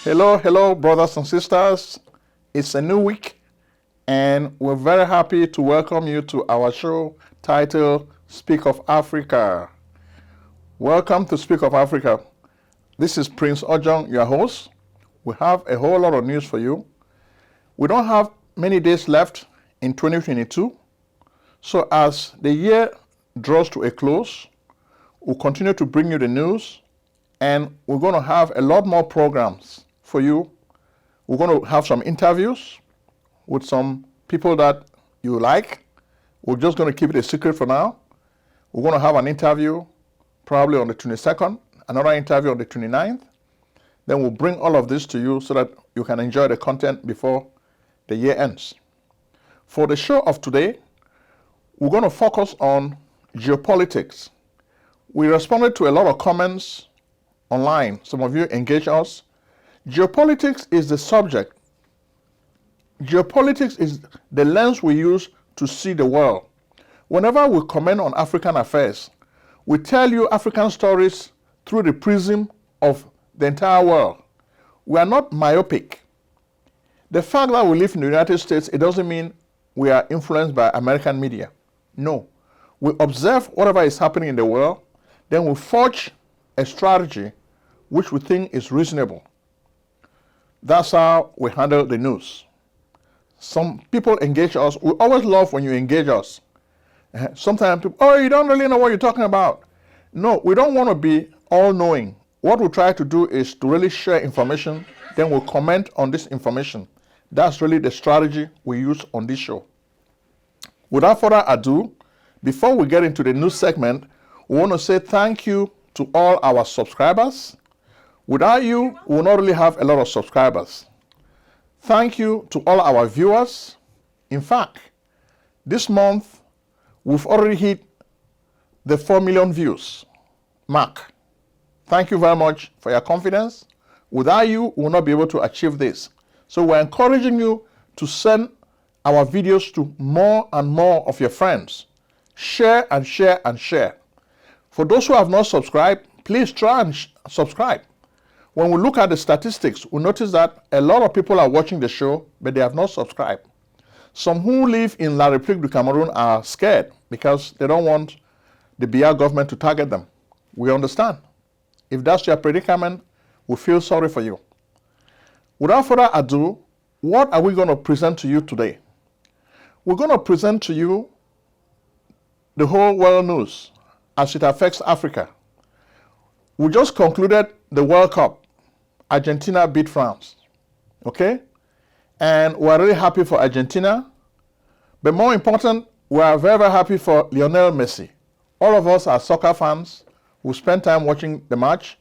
Hello, hello, brothers and sisters. It's a new week, and we're very happy to welcome you to our show titled Speak of Africa. Welcome to Speak of Africa. This is Prince Ojong, your host. We have a whole lot of news for you. We don't have many days left in 2022, so as the year draws to a close, we'll continue to bring you the news, and we're going to have a lot more programs for you. We're going to have some interviews with some people that you like. We're just going to keep it a secret for now. We're going to have an interview probably on the 22nd, another interview on the 29th. Then we'll bring all of this to you so that you can enjoy the content before the year ends. For the show of today, we're going to focus on geopolitics. We responded to a lot of comments online. Some of you engaged us. Geopolitics is the subject. Geopolitics is the lens we use to see the world. Whenever we comment on African affairs, we tell you African stories through the prism of the entire world. We are not myopic. The fact that we live in the United States, it doesn't mean we are influenced by American media. No. We observe whatever is happening in the world, then we forge a strategy which we think is reasonable. That's how we handle the news. Some people engage us. We always love when you engage us. Sometimes people, oh, you don't really know what you're talking about. No, we don't want to be all-knowing. What we try to do is to really share information, then we'll comment on this information. That's really the strategy we use on this show. Without further ado, before we get into the news segment, we want to say thank you to all our subscribers. Without you, we will not really have a lot of subscribers. Thank you to all our viewers. In fact, this month, we've already hit the 4 million views mark. Thank you very much for your confidence. Without you, we will not be able to achieve this. So we're encouraging you to send our videos to more and more of your friends. Share and share and share. For those who have not subscribed, please try and subscribe. When we look at the statistics, we notice that a lot of people are watching the show, but they have not subscribed. Some who live in La République du Cameroun are scared because they don't want the Biya government to target them. We understand. If that's your predicament, we feel sorry for you. Without further ado, what are we going to present to you today? We're going to present to you the whole world news as it affects Africa. We just concluded the World Cup. Argentina beat France, okay? And we're really happy for Argentina. But more important, we are very, very happy for Lionel Messi. All of us are soccer fans who spent time watching the match.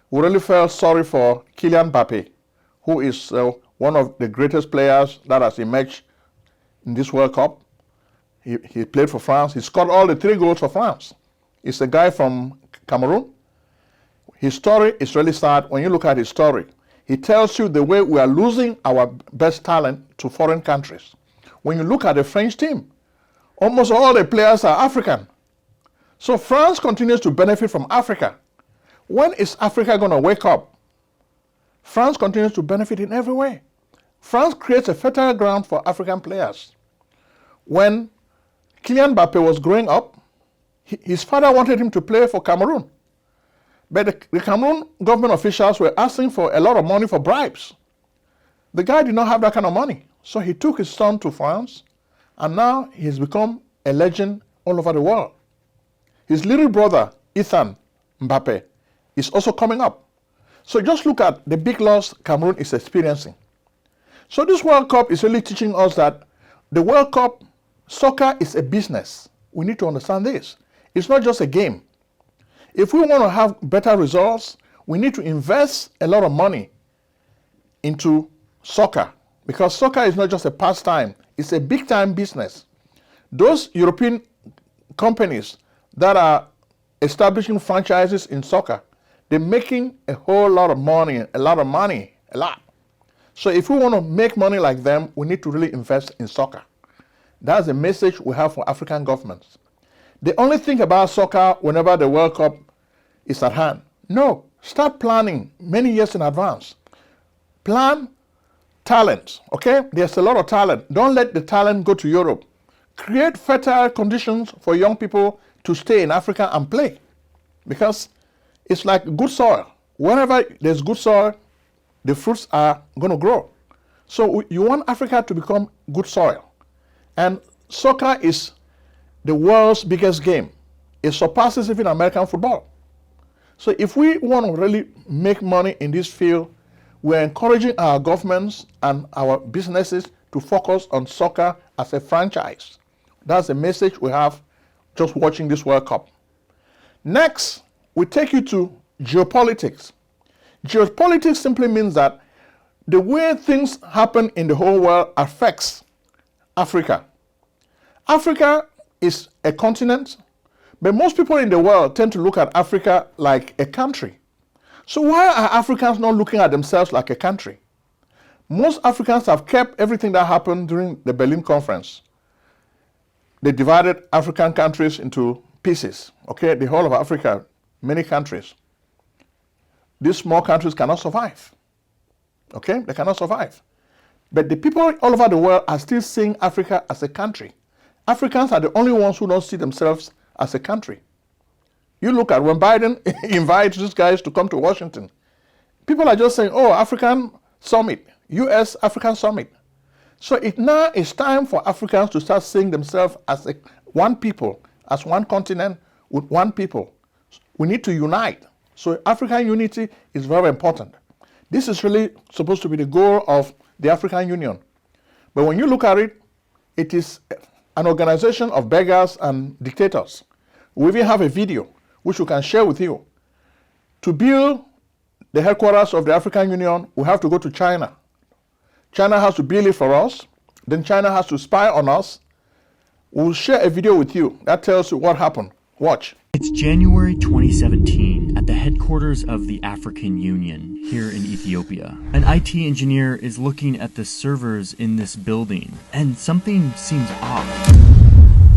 We really felt sorry for Kylian Mbappé, who is one of the greatest players that has emerged in this World Cup. He played for France. He scored all the 3 goals for France. He's a guy from Cameroon. His story is really sad. When you look at his story, he tells you the way we are losing our best talent to foreign countries. When you look at the French team, almost all the players are African. So France continues to benefit from Africa. When is Africa going to wake up? France continues to benefit in every way. France creates a fertile ground for African players. When Kylian Mbappé was growing up, his father wanted him to play for Cameroon. But the Cameroon government officials were asking for a lot of money for bribes. The guy did not have that kind of money. So he took his son to France, and now he's become a legend all over the world. His little brother, Ethan Mbappé, is also coming up. So just look at the big loss Cameroon is experiencing. So this World Cup is really teaching us that the World Cup, soccer is a business. We need to understand this. It's not just a game. If we want to have better results, we need to invest a lot of money into soccer, because soccer is not just a pastime, it's a big-time business. Those European companies that are establishing franchises in soccer, they're making a whole lot of money, a lot. So if we want to make money like them, we need to really invest in soccer. That's the message we have for African governments. They only think about soccer whenever the World Cup is at hand. No, start planning many years in advance. Plan talent, okay? There's a lot of talent. Don't let the talent go to Europe. Create fertile conditions for young people to stay in Africa and play, because it's like good soil. Wherever there's good soil, the fruits are going to grow. So you want Africa to become good soil. And soccer is the world's biggest game. It surpasses even American football. So if we want to really make money in this field, we're encouraging our governments and our businesses to focus on soccer as a franchise. That's the message we have just watching this World Cup. Next, we take you to geopolitics. Geopolitics simply means that the way things happen in the whole world affects Africa. Africa is a continent, but most people in the world tend to look at Africa like a country. So why are Africans not looking at themselves like a country? Most Africans have kept everything that happened during the Berlin Conference. They divided African countries into pieces, okay? The whole of Africa, many countries. These small countries cannot survive, okay? They cannot survive. But the people all over the world are still seeing Africa as a country. Africans are the only ones who don't see themselves as a country. You look at when Biden invites these guys to come to Washington, people are just saying, oh, African summit, U.S. African summit. So now it's time for Africans to start seeing themselves as one people, as one continent with one people. We need to unite. So African unity is very important. This is really supposed to be the goal of the African Union. But when you look at it, it is an organization of beggars and dictators. We even have a video which we can share with you. To build the headquarters of the African Union, we have to go to China. China has to build it for us. Then China has to spy on us. We'll share a video with you that tells you what happened. Watch. It's January 2017 at the headquarters of the African Union here in Ethiopia. An IT engineer is looking at the servers in this building, and something seems off.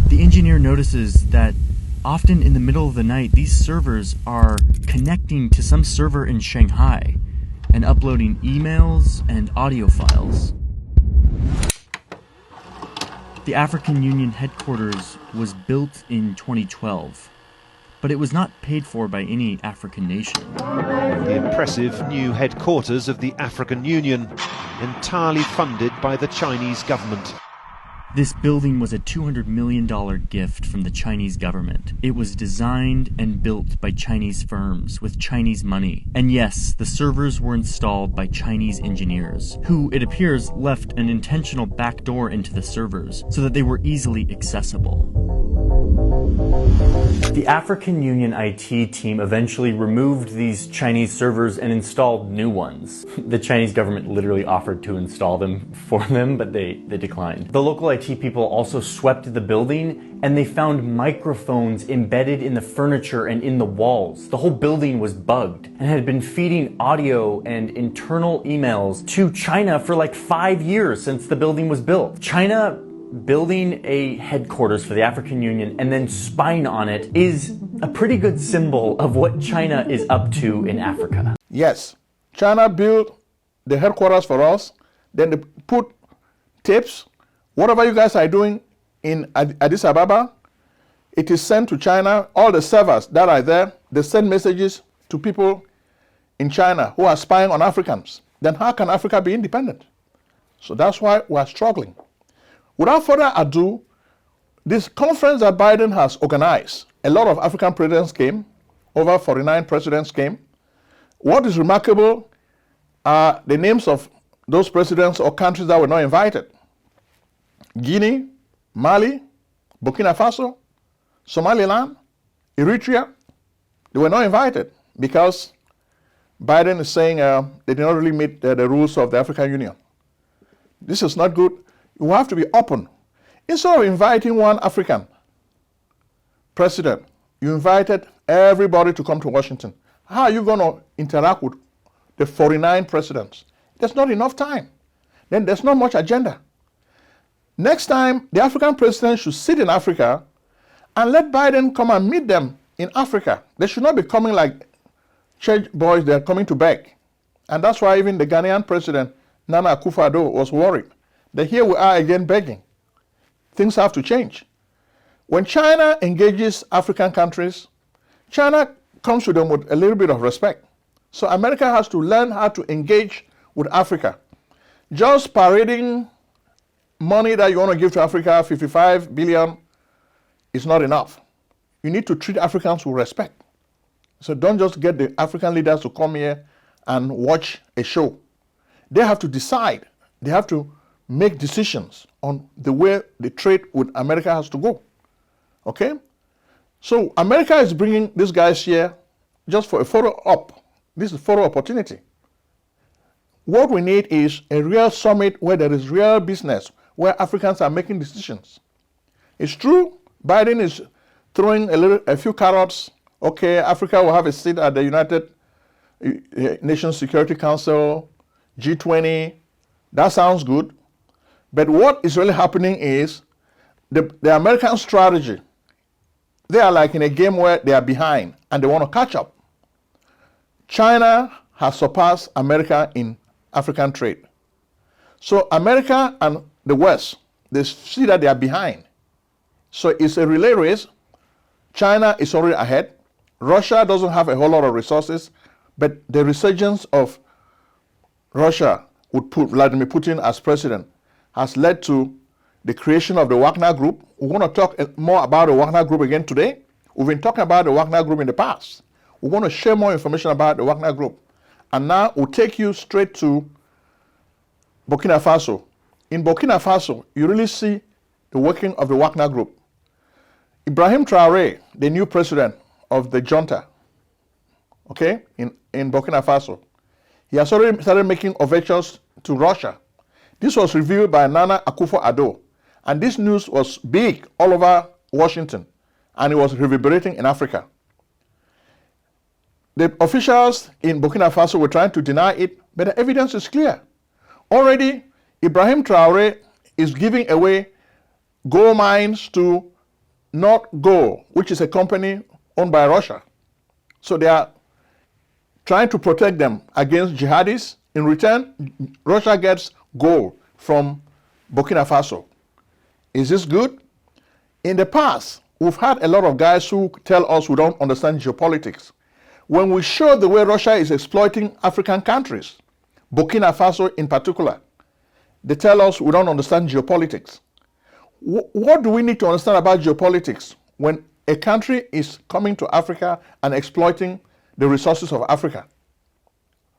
The engineer notices that often in the middle of the night, these servers are connecting to some server in Shanghai and uploading emails and audio files. The African Union headquarters was built in 2012, but it was not paid for by any African nation. The impressive new headquarters of the African Union, entirely funded by the Chinese government. This building was a $200 million gift from the Chinese government. It was designed and built by Chinese firms with Chinese money. And yes, the servers were installed by Chinese engineers, who, it appears, left an intentional backdoor into the servers so that they were easily accessible. The African Union IT team eventually removed these Chinese servers and installed new ones. The Chinese government literally offered to install them for them, but they declined. The local IT people also swept the building, and they found microphones embedded in the furniture and in the walls. The whole building was bugged and had been feeding audio and internal emails to China for like 5 years since the building was built. China building a headquarters for the African Union and then spying on it is a pretty good symbol of what China is up to in Africa. Yes, China built the headquarters for us, then they put tapes. Whatever you guys are doing in Addis Ababa, it is sent to China. All the servers that are there, they send messages to people in China who are spying on Africans. Then how can Africa be independent? So that's why we are struggling. Without further ado, this conference that Biden has organized, a lot of African presidents came, over 49 presidents came. What is remarkable are the names of those presidents or countries that were not invited. Guinea, Mali, Burkina Faso, Somaliland, Eritrea, they were not invited because Biden is saying they did not really meet the rules of the African Union. This is not good. You have to be open. Instead of inviting one African president, you invited everybody to come to Washington. How are you going to interact with the 49 presidents? There's not enough time. Then there's not much agenda. Next time, the African president should sit in Africa and let Biden come and meet them in Africa. They should not be coming like church boys, they're coming to beg. And that's why even the Ghanaian president, Nana Akufo-Addo, was worried that here we are again begging. Things have to change. When China engages African countries, China comes to them with a little bit of respect. So America has to learn how to engage with Africa. Just parading money that you want to give to Africa, 55 billion, is not enough. You need to treat Africans with respect. So don't just get the African leaders to come here and watch a show. They have to decide. They have to make decisions on the way the trade with America has to go. Okay? So America is bringing these guys here just for a photo op. This is a photo opportunity. What we need is a real summit where there is real business, where Africans are making decisions. It's true, Biden is throwing a few carrots. Okay, Africa will have a seat at the United Nations Security Council, G20. That sounds good. But what is really happening is the American strategy. They are like in a game where they are behind and they want to catch up. China has surpassed America in African trade. So America and the West, they see that they are behind. So it's a relay race. China is already ahead. Russia doesn't have a whole lot of resources, but the resurgence of Russia would put Vladimir Putin as president has led to the creation of the Wagner Group. We want to talk more about the Wagner Group again today. We've been talking about the Wagner Group in the past. We want to share more information about the Wagner Group. And now we'll take you straight to Burkina Faso. In Burkina Faso, you really see the working of the Wagner Group. Ibrahim Traoré, the new president of the junta, okay, in Burkina Faso, he has already started making overtures to Russia. This was revealed by Nana Akufo-Addo, and this news was big all over Washington, and it was reverberating in Africa. The officials in Burkina Faso were trying to deny it, but the evidence is clear. Already, Ibrahim Traoré is giving away gold mines to North Gold, which is a company owned by Russia. So they are trying to protect them against jihadis. In return, Russia gets gold from Burkina Faso. Is this good? In the past, we've had a lot of guys who tell us we don't understand geopolitics. When we show the way Russia is exploiting African countries, Burkina Faso in particular, they tell us we don't understand geopolitics. What do we need to understand about geopolitics when a country is coming to Africa and exploiting the resources of Africa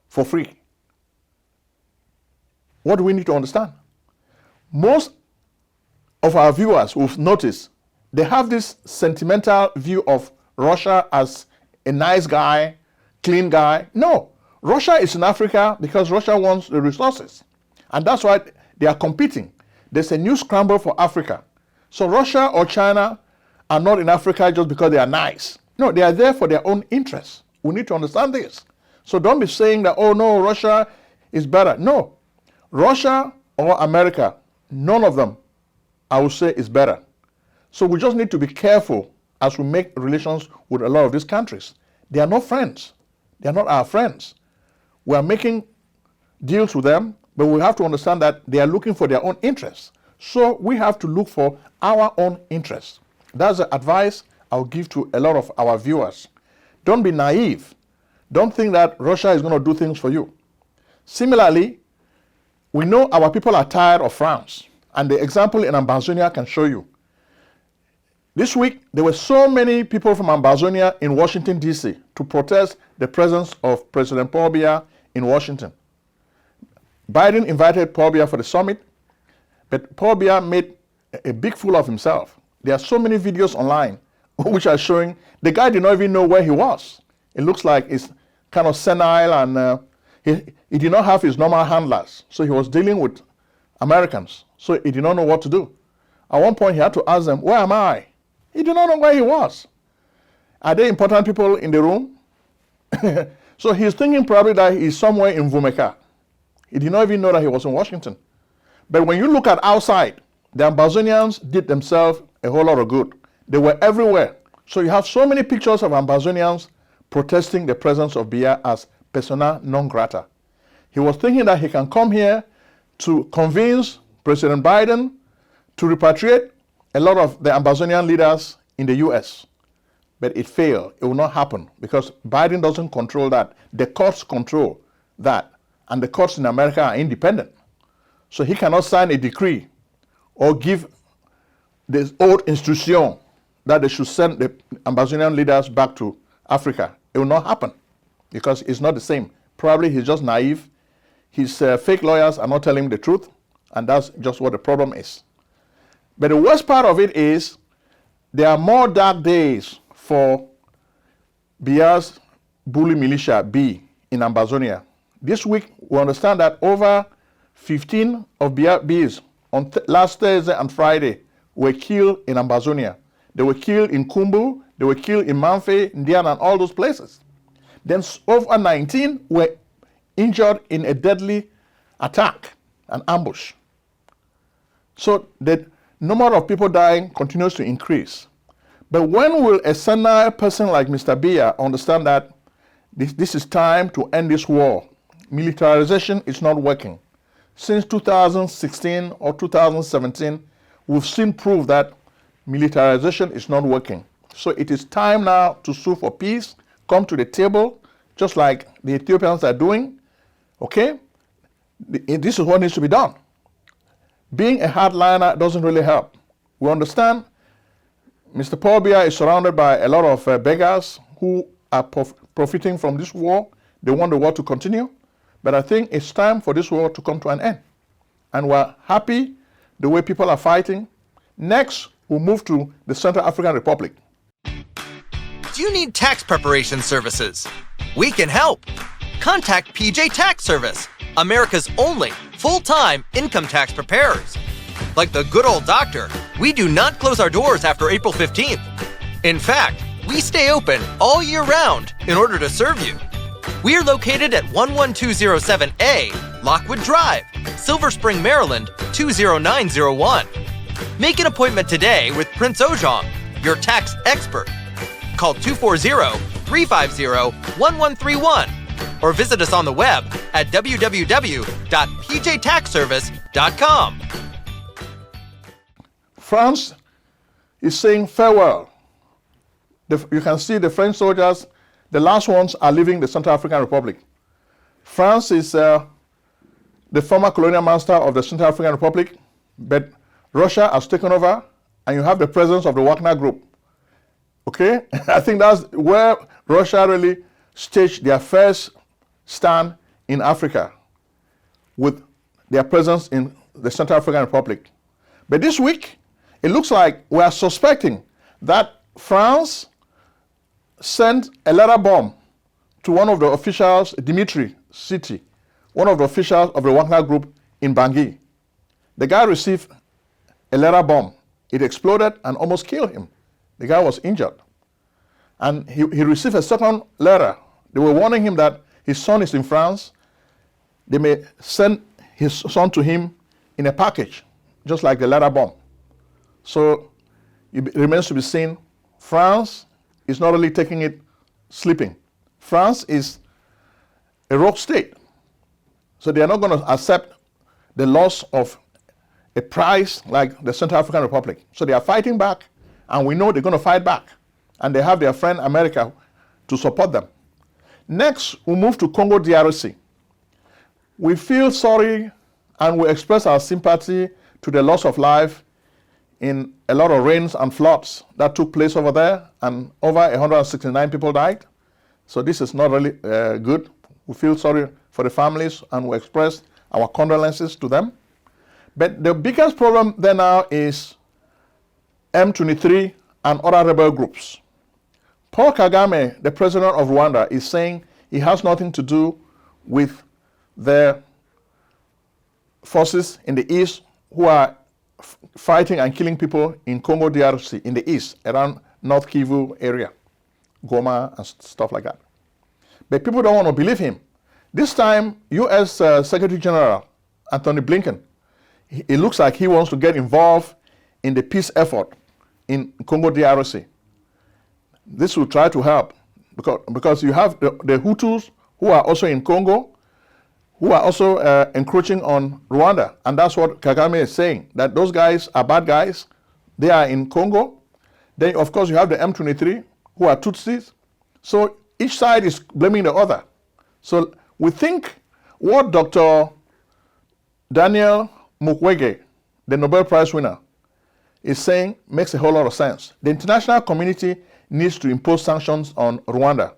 for free? What do we need to understand? Most of our viewers will notice they have this sentimental view of Russia as a nice guy, clean guy. No, Russia is in Africa because Russia wants the resources. And that's why they are competing. There's a new scramble for Africa. So Russia or China are not in Africa just because they are nice. No, they are there for their own interests. We need to understand this. So don't be saying that, oh no, Russia is better. No, Russia or America, none of them, I would say, is better. So we just need to be careful as we make relations with a lot of these countries. They are not friends. They are not our friends. We are making deals with them, but we have to understand that they are looking for their own interests. So we have to look for our own interests. That's the advice I'll give to a lot of our viewers. Don't be naive. Don't think that Russia is going to do things for you. Similarly, we know our people are tired of France, and the example in Ambazonia can show you. This week, there were so many people from Ambazonia in Washington, D.C. to protest the presence of President Paul Biya in Washington. Biden invited Paul Biya for the summit, but Paul Biya made a big fool of himself. There are so many videos online which are showing the guy did not even know where he was. It looks like he's kind of senile, and he did not have his normal handlers. So he was dealing with Americans. So he did not know what to do. At one point, he had to ask them, where am I? He did not know where he was. Are there important people in the room? So he's thinking probably that he's somewhere in Vumeka. He did not even know that he was in Washington. But when you look at outside, the Ambazonians did themselves a whole lot of good. They were everywhere. So you have so many pictures of Ambazonians protesting the presence of Biya as persona non grata. He was thinking that he can come here to convince President Biden to repatriate a lot of the Amazonian leaders in the US. But it failed. It will not happen because Biden doesn't control that. The courts control that. And the courts in America are independent. So he cannot sign a decree or give the old institution that they should send the Amazonian leaders back to Africa. It will not happen because it's not the same. Probably he's just naive. His fake lawyers are not telling him the truth, and that's just what the problem is. But the worst part of it is there are more dark days for Biya's bully militia, B, in Amazonia. This week, we understand that over 15 of Biya Bs on last Thursday and Friday were killed in Amazonia. They were killed in Kumbu, they were killed in Manfe, Indiana, and all those places. Then over 19 were injured in a deadly attack, an ambush. So the number of people dying continues to increase. But when will a senile person like Mr. Biya understand that this is time to end this war? Militarization is not working. Since 2016 or 2017, we've seen proof that militarization is not working. So it is time now to sue for peace, come to the table, just like the Ethiopians are doing. Okay? This is what needs to be done. Being a hardliner doesn't really help. We understand Mr. Paul Biya is surrounded by a lot of beggars who are profiting from this war. They want the war to continue. But I think it's time for this war to come to an end. And we're happy the way people are fighting. Next, we'll move to the Central African Republic. Do you need tax preparation services? We can help. Contact PJ Tax Service, America's only full-time income tax preparers. Like the good old doctor, we do not close our doors after April 15th. In fact, we stay open all year round in order to serve you. We are located at 11207A, Lockwood Drive, Silver Spring, Maryland, 20901. Make an appointment today with Prince Ojong, your tax expert. Call 240-350-1131 or visit us on the web at www.pjtaxservice.com. France is saying farewell. You can see the French soldiers, the last ones are leaving the Central African Republic. France is the former colonial master of the Central African Republic, but Russia has taken over, and you have the presence of the Wagner Group. Okay? I think that's where Russia really staged their first stand in Africa with their presence in the Central African Republic. But this week, it looks like we are suspecting that France sent a letter bomb to one of the officials, Dimitri City, one of the officials of the Wagner Group in Bangui. The guy received a letter bomb. It exploded and almost killed him. The guy was injured. And he received a second letter. They were warning him that his son is in France. They may send his son to him in a package, just like the letter bomb. So it remains to be seen. France is not really taking it sleeping. France is a rogue state. So they are not going to accept the loss of a prize like the Central African Republic. So they are fighting back, and we know they're going to fight back. And they have their friend America to support them. Next, we move to Congo DRC. We feel sorry and we express our sympathy to the loss of life in a lot of rains and floods that took place over there, and over 169 people died. So this is not really good. We feel sorry for the families and we express our condolences to them. But the biggest problem there now is M23 and other rebel groups. Paul Kagame, the president of Rwanda, is saying he has nothing to do with the forces in the east who are fighting and killing people in Congo DRC in the east, around North Kivu area, Goma and stuff like that. But people don't want to believe him. This time, U.S. Secretary General Anthony Blinken, it looks like he wants to get involved in the peace effort in Congo DRC. This will try to help because you have the Hutus who are also in Congo, who are also encroaching on Rwanda. And that's what Kagame is saying, that those guys are bad guys. They are in Congo. Then, of course, you have the M23, who are Tutsis. So each side is blaming the other. So we think what Dr. Daniel Mukwege, the Nobel Prize winner, is saying makes a whole lot of sense. The international community needs to impose sanctions on Rwanda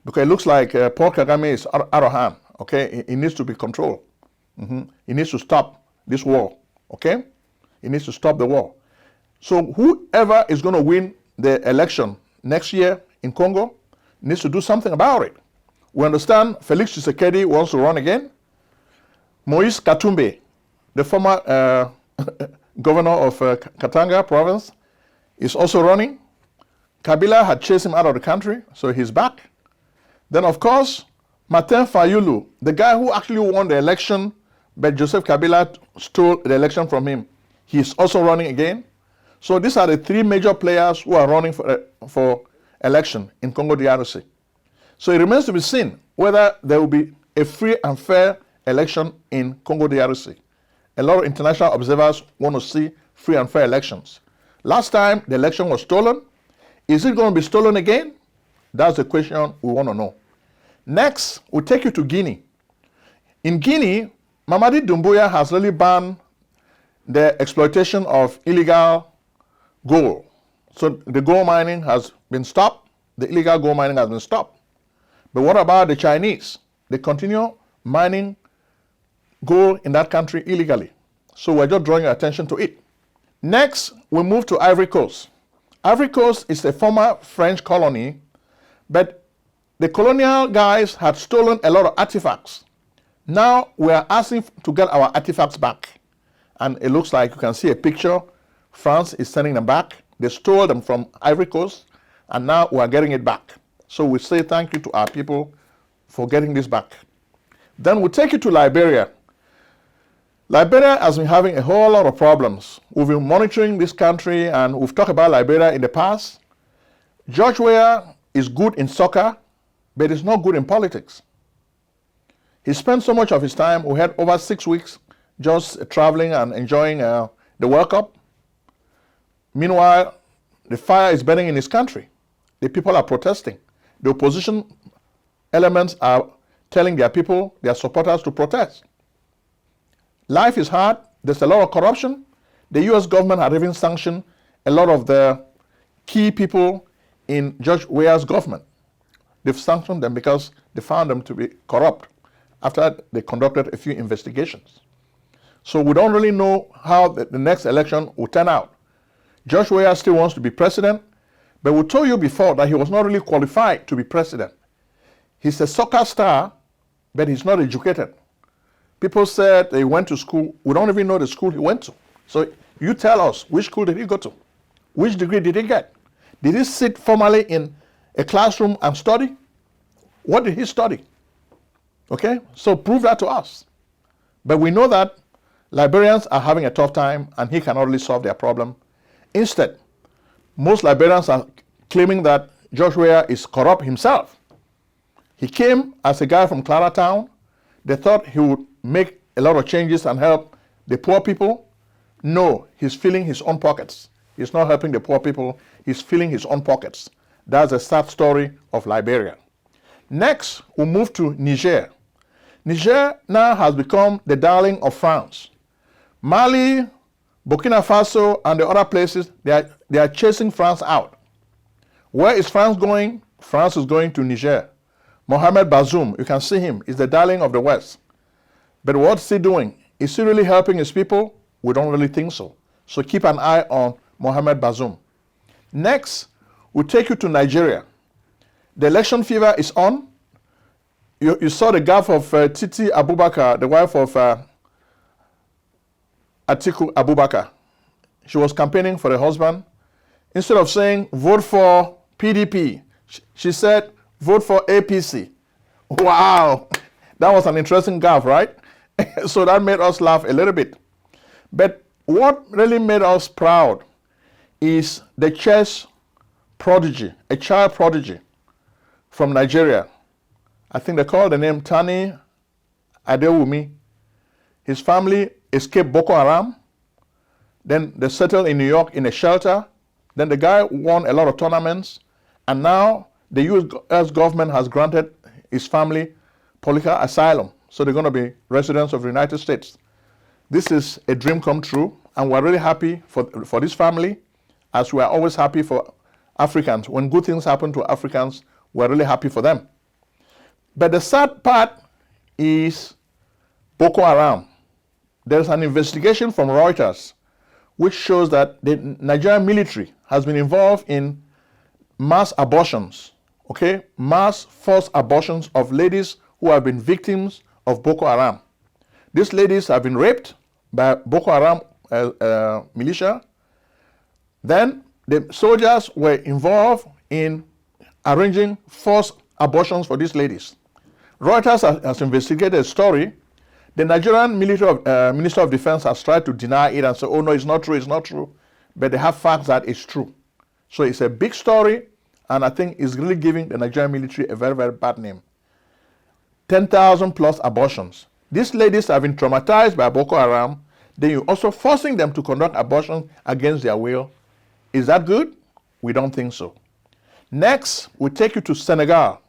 because it looks like Paul Kagame is out of hand. Okay, he needs to be controlled. He needs to stop this war. Okay, he needs to stop the war. So whoever is going to win the election next year in Congo needs to do something about it. We understand Felix Tshisekedi wants to run again. Moise Katumbi, the former governor of Katanga province, is also running. Kabila had chased him out of the country, so he's back. Then, of course, Martin Fayulu, the guy who actually won the election, but Joseph Kabila stole the election from him, he's also running again. So these are the three major players who are running for election in Congo DRC. So it remains to be seen whether there will be a free and fair election in Congo DRC. A lot of international observers want to see free and fair elections. Last time the election was stolen. Is it going to be stolen again? That's the question we want to know. Next, we'll take you to Guinea. In Guinea, Mamadi Doumbouya has really banned the exploitation of illegal gold. So the gold mining has been stopped. The illegal gold mining has been stopped. But what about the Chinese? They continue mining gold in that country illegally. So we're just drawing your attention to it. Next, we move to Ivory Coast. Ivory Coast is a former French colony, but the colonial guys had stolen a lot of artifacts. Now we are asking to get our artifacts back. And it looks like you can see a picture. France is sending them back. They stole them from Ivory Coast, and now we are getting it back. So we say thank you to our people for getting this back. Then we take you to Liberia. Liberia has been having a whole lot of problems. We've been monitoring this country, and we've talked about Liberia in the past. George Weah is good in soccer, but he's not good in politics. He spent so much of his time, we had over 6 weeks, just traveling and enjoying the World Cup. Meanwhile, the fire is burning in his country. The people are protesting. The opposition elements are telling their people, their supporters, to protest. Life is hard. There's a lot of corruption. The U.S. government had even sanctioned a lot of the key people in George Weah's government. They've sanctioned them because they found them to be corrupt after they conducted a few investigations. So we don't really know how the next election will turn out. George Weah still wants to be president, but we told you before that he was not really qualified to be president. He's a soccer star, but he's not educated. People said he went to school. We don't even know the school he went to. So you tell us, which school did he go to? Which degree did he get? Did he sit formally in a classroom and study? What did he study? Okay, so prove that to us. But we know that Liberians are having a tough time and he cannot really solve their problem. Instead, most Liberians are claiming that George Weah is corrupt himself. He came as a guy from Claratown. They thought he would make a lot of changes and help the poor people. No, he's filling his own pockets. He's not helping the poor people. He's filling his own pockets. That's a sad story of Liberia. Next, we move to Niger. Niger now has become the darling of France. Mali, Burkina Faso, and the other places, they are chasing France out. Where is France going? France is going to Niger. Mohamed Bazoum, you can see him, is the darling of the West. But what's he doing? Is he really helping his people? We don't really think so. So keep an eye on Mohamed Bazoum. Next, we'll take you to Nigeria. The election fever is on. You saw the gaffe of Titi Abubakar, the wife of Atiku Abubakar. She was campaigning for the husband. Instead of saying, vote for PDP, she said, vote for APC. Wow, that was an interesting gaffe, right? So that made us laugh a little bit. But what really made us proud is the chess prodigy, a child prodigy from Nigeria. I think they call the name Tani Adewumi. His family escaped Boko Haram. Then they settled in New York in a shelter. Then the guy won a lot of tournaments. And now the U.S. government has granted his family political asylum. So they're going to be residents of the United States. This is a dream come true. And we're really happy for this family, as we are always happy for Africans. When good things happen to Africans, we're really happy for them. But the sad part is Boko Haram. There's an investigation from Reuters which shows that the Nigerian military has been involved in mass abortions, okay? Mass forced abortions of ladies who have been victims of Boko Haram. These ladies have been raped by Boko Haram militia. Then the soldiers were involved in arranging forced abortions for these ladies. Reuters has investigated a story. The Nigerian Minister of Defense has tried to deny it and say, oh no, it's not true, it's not true. But they have facts that it's true. So it's a big story, and I think it's really giving the Nigerian military a very, very bad name. 10,000 plus abortions. These ladies have been traumatized by Boko Haram. Then you're also forcing them to conduct abortion against their will. Is that good? We don't think so. Next, we take you to Senegal.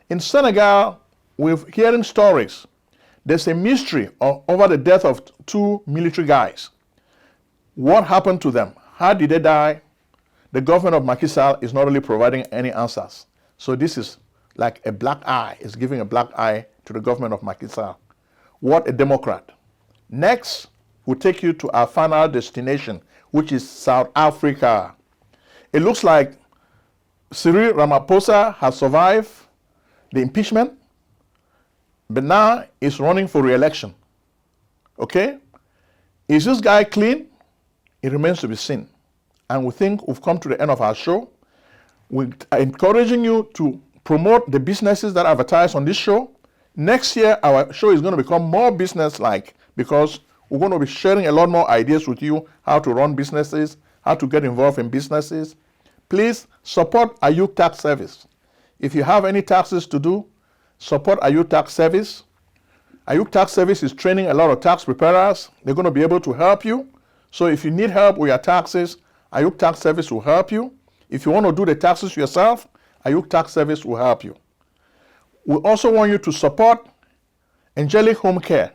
In Senegal, we're hearing stories. There's a mystery over the death of two military guys. What happened to them? How did they die? The government of Macky Sall is not really providing any answers. So this is like a black eye. It's giving a black eye to the government of Macky Sall. What a Democrat. Next, we'll take you to our final destination, which is South Africa. It looks like Cyril Ramaphosa has survived the impeachment, but now he's running for re-election. Okay? Is this guy clean? It remains to be seen. And we think we've come to the end of our show. We're encouraging you to promote the businesses that advertise on this show. Next year, our show is going to become more business-like because we're going to be sharing a lot more ideas with you, how to run businesses, how to get involved in businesses. Please support Ayuk Tax Service. If you have any taxes to do, support Ayuk Tax Service. Ayuk Tax Service is training a lot of tax preparers. They're going to be able to help you. So if you need help with your taxes, Ayuk Tax Service will help you. If you want to do the taxes yourself, Ayuk Tax Service will help you. We also want you to support Angelic Home Care.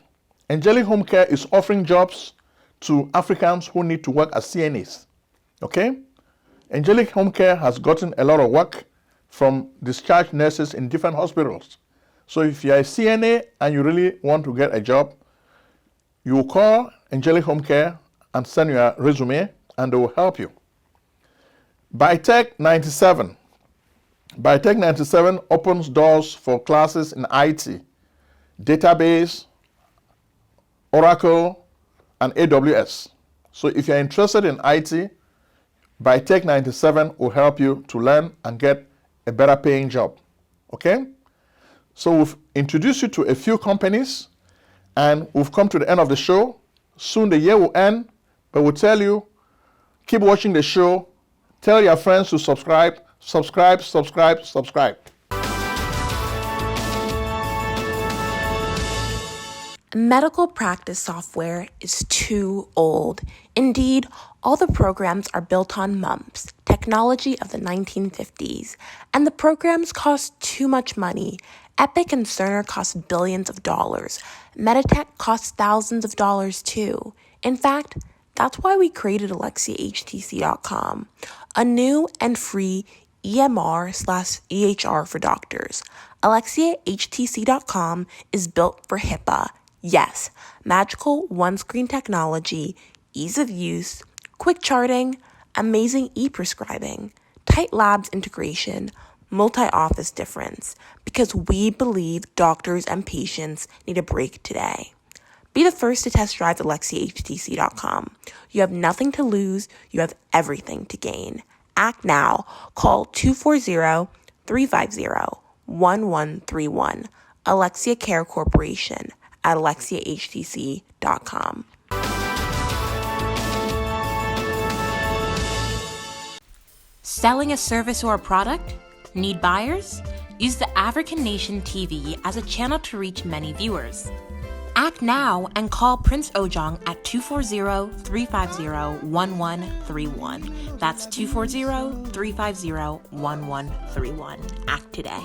Angelic Home Care is offering jobs to Africans who need to work as CNAs. Okay? Angelic Home Care has gotten a lot of work from discharged nurses in different hospitals. So if you're a CNA and you really want to get a job, you will call Angelic Home Care and send your resume, and they will help you. Bytech 97. Bytech 97 opens doors for classes in IT, database, Oracle, and AWS. So if you're interested in IT, Bytech 97 will help you to learn and get a better paying job. Okay? So we've introduced you to a few companies, and we've come to the end of the show. Soon the year will end, but we'll tell you, keep watching the show. Tell your friends to subscribe. Subscribe, subscribe, subscribe. Medical practice software is too old. Indeed, all the programs are built on MUMPS, technology of the 1950s, and the programs cost too much money. Epic and Cerner cost billions of dollars. Meditech costs thousands of dollars too. In fact, that's why we created AlexiaHTC.com, a new and free EMR/EHR for doctors. AlexiaHTC.com is built for HIPAA. Yes, magical one-screen technology, ease of use, quick charting, amazing e-prescribing, tight labs integration, multi-office difference, because we believe doctors and patients need a break today. Be the first to test drive AlexiaHTC.com. You have nothing to lose, you have everything to gain. Act now. Call 240-350-1131. Alexia Care Corporation at AlexiaHTC.com. Selling a service or a product? Need buyers? Use the African Nation TV as a channel to reach many viewers. Act now and call Prince Ojong at 240-350-1131. That's 240-350-1131. Act today.